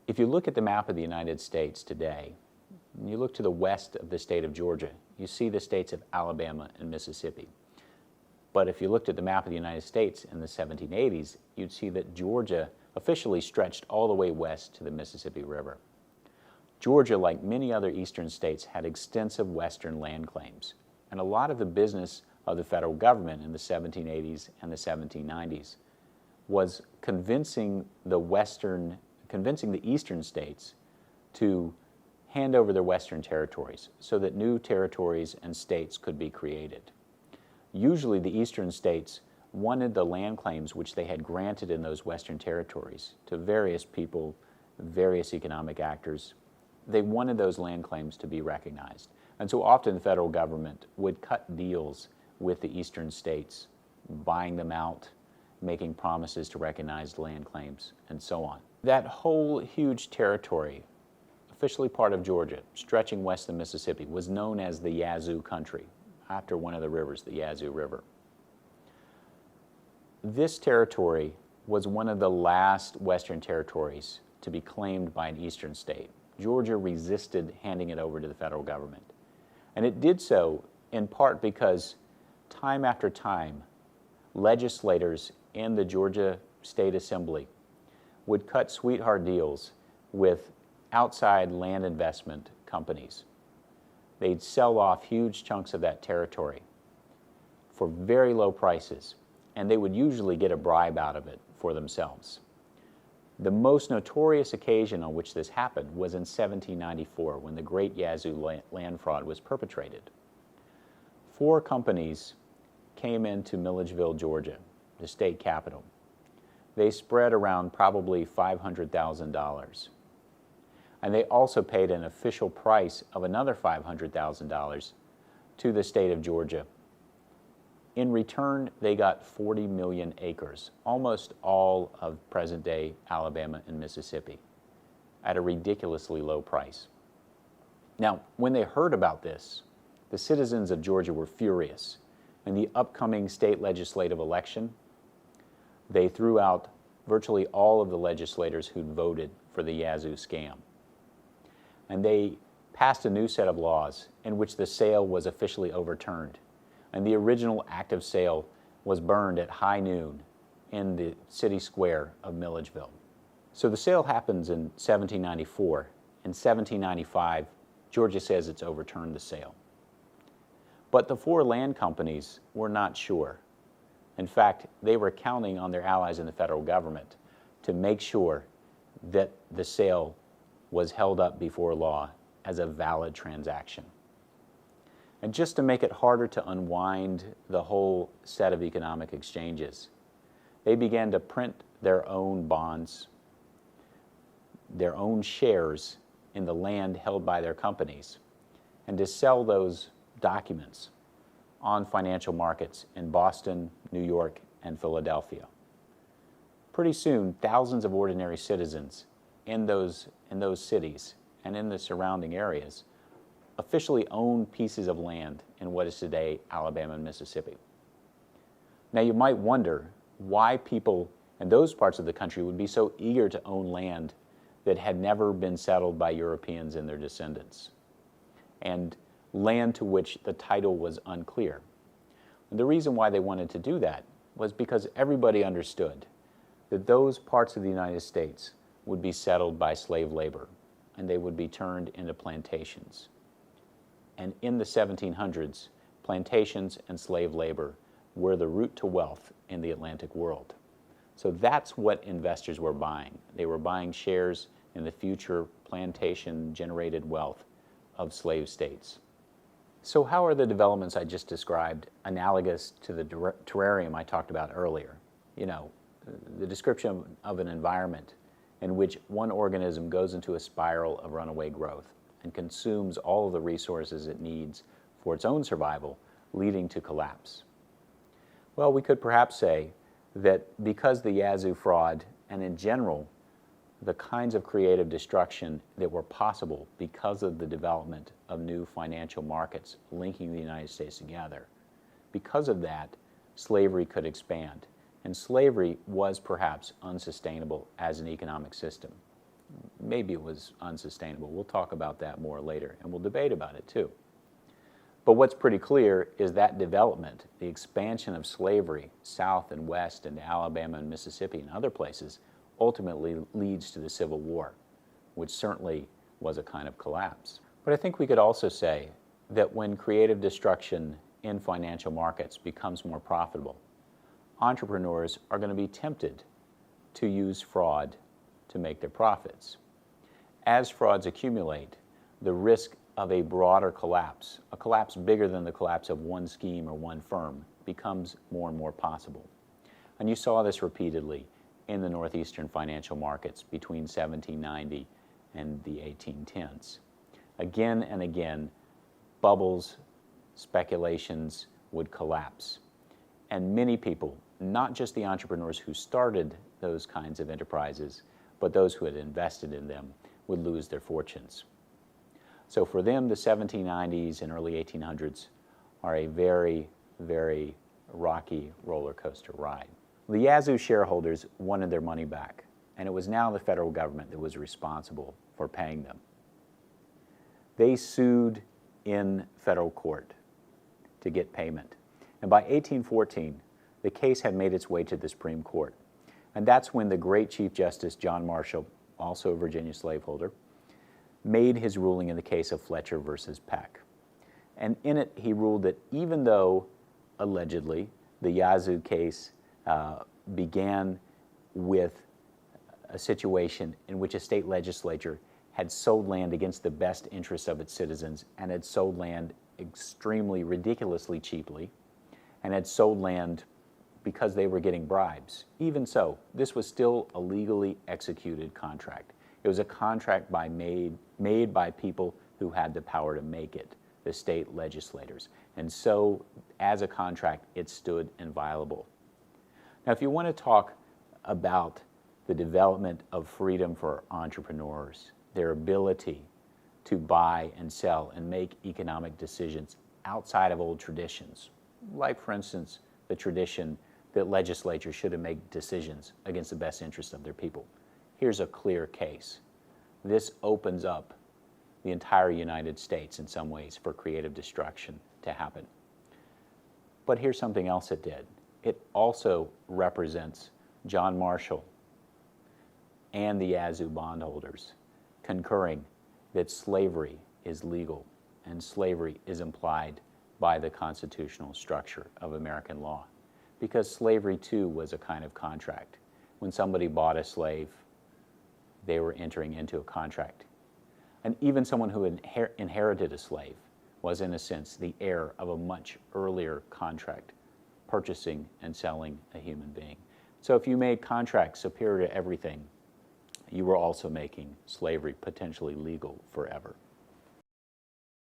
If you look at the map of the United States today, and you look to the west of the state of Georgia, you see the states of Alabama and Mississippi. But if you looked at the map of the United States in the 1780s, you'd see that Georgia officially stretched all the way west to the Mississippi River. Georgia, like many other eastern states, had extensive western land claims, and a lot of the business of the federal government in the 1780s and the 1790s was convincing the eastern states to hand over their western territories so that new territories and states could be created. Usually the eastern states wanted the land claims which they had granted in those western territories to various people, various economic actors. They wanted those land claims to be recognized. And so often the federal government would cut deals with the eastern states, buying them out, making promises to recognize land claims, and so on. That whole huge territory, officially part of Georgia, stretching west of the Mississippi, was known as the Yazoo Country, after one of the rivers, the Yazoo River. This territory was one of the last western territories to be claimed by an eastern state. Georgia resisted handing it over to the federal government. And it did so in part because time after time, legislators in the Georgia State Assembly would cut sweetheart deals with outside land investment companies. They'd sell off huge chunks of that territory for very low prices, and they would usually get a bribe out of it for themselves. The most notorious occasion on which this happened was in 1794, when the Great Yazoo land fraud was perpetrated. 4 companies came into Milledgeville, Georgia, the state capital. They spread around probably $500,000. And they also paid an official price of another $500,000 to the state of Georgia. In return, they got 40 million acres, almost all of present-day Alabama and Mississippi, at a ridiculously low price. Now, when they heard about this, the citizens of Georgia were furious. In the upcoming state legislative election, they threw out virtually all of the legislators who'd voted for the Yazoo scam. And they passed a new set of laws in which the sale was officially overturned. And the original act of sale was burned at high noon in the city square of Milledgeville. So the sale happens in 1794. In 1795, Georgia says it's overturned the sale. But the 4 land companies were not sure. In fact, they were counting on their allies in the federal government to make sure that the sale was held up before law as a valid transaction. And just to make it harder to unwind the whole set of economic exchanges, they began to print their own bonds, their own shares in the land held by their companies, and to sell those documents on financial markets in Boston, New York, and Philadelphia. Pretty soon, thousands of ordinary citizens in those cities and in the surrounding areas officially own pieces of land in what is today Alabama and Mississippi. Now you might wonder why people in those parts of the country would be so eager to own land that had never been settled by Europeans and their descendants, and land to which the title was unclear. And the reason why they wanted to do that was because everybody understood that those parts of the United States would be settled by slave labor, and they would be turned into plantations. And in the 1700s, plantations and slave labor were the route to wealth in the Atlantic world. So that's what investors were buying. They were buying shares in the future plantation-generated wealth of slave states. So how are the developments I just described analogous to the terrarium I talked about earlier? You know, the description of an environment in which one organism goes into a spiral of runaway growth and consumes all of the resources it needs for its own survival, leading to collapse. Well, we could perhaps say that because the Yazoo fraud, and in general, the kinds of creative destruction that were possible because of the development of new financial markets linking the United States together, because of that, slavery could expand. And slavery was perhaps unsustainable as an economic system. maybe it was unsustainable. We'll talk about that more later, and we'll debate about it too. But what's pretty clear is that development, the expansion of slavery south and west into Alabama and Mississippi and other places, ultimately leads to the Civil War, which certainly was a kind of collapse. But I think we could also say that when creative destruction in financial markets becomes more profitable, entrepreneurs are going to be tempted to use fraud to make their profits. As frauds accumulate, the risk of a broader collapse, a collapse bigger than the collapse of one scheme or one firm, becomes more and more possible. And you saw this repeatedly in the northeastern financial markets between 1790 and the 1810s. Again and again, bubbles, speculations would collapse. And many people, not just the entrepreneurs who started those kinds of enterprises, but those who had invested in them, would lose their fortunes. So for them, the 1790s and early 1800s are a very, very rocky roller coaster ride. The Yazoo shareholders wanted their money back, and it was now the federal government that was responsible for paying them. They sued in federal court to get payment. And by 1814, the case had made its way to the Supreme Court. And that's when the great Chief Justice John Marshall, also a Virginia slaveholder, made his ruling in the case of Fletcher versus Peck. And in it, he ruled that even though, allegedly, the Yazoo case began with a situation in which a state legislature had sold land against the best interests of its citizens and had sold land extremely ridiculously cheaply and had sold land because they were getting bribes. Even so, this was still a legally executed contract. It was a contract made by people who had the power to make it, the state legislators. And so, as a contract, it stood inviolable. Now, if you want to talk about the development of freedom for entrepreneurs, their ability to buy and sell and make economic decisions outside of old traditions, like, for instance, the tradition that legislatures should make decisions against the best interests of their people. Here's a clear case. This opens up the entire United States in some ways for creative destruction to happen. But here's something else it did. It also represents John Marshall and the Yazoo bondholders concurring that slavery is legal and slavery is implied by the constitutional structure of American law. Because slavery, too, was a kind of contract. When somebody bought a slave, they were entering into a contract. And even someone who inherited a slave was, in a sense, the heir of a much earlier contract, purchasing and selling a human being. So if you made contracts superior to everything, you were also making slavery potentially legal forever.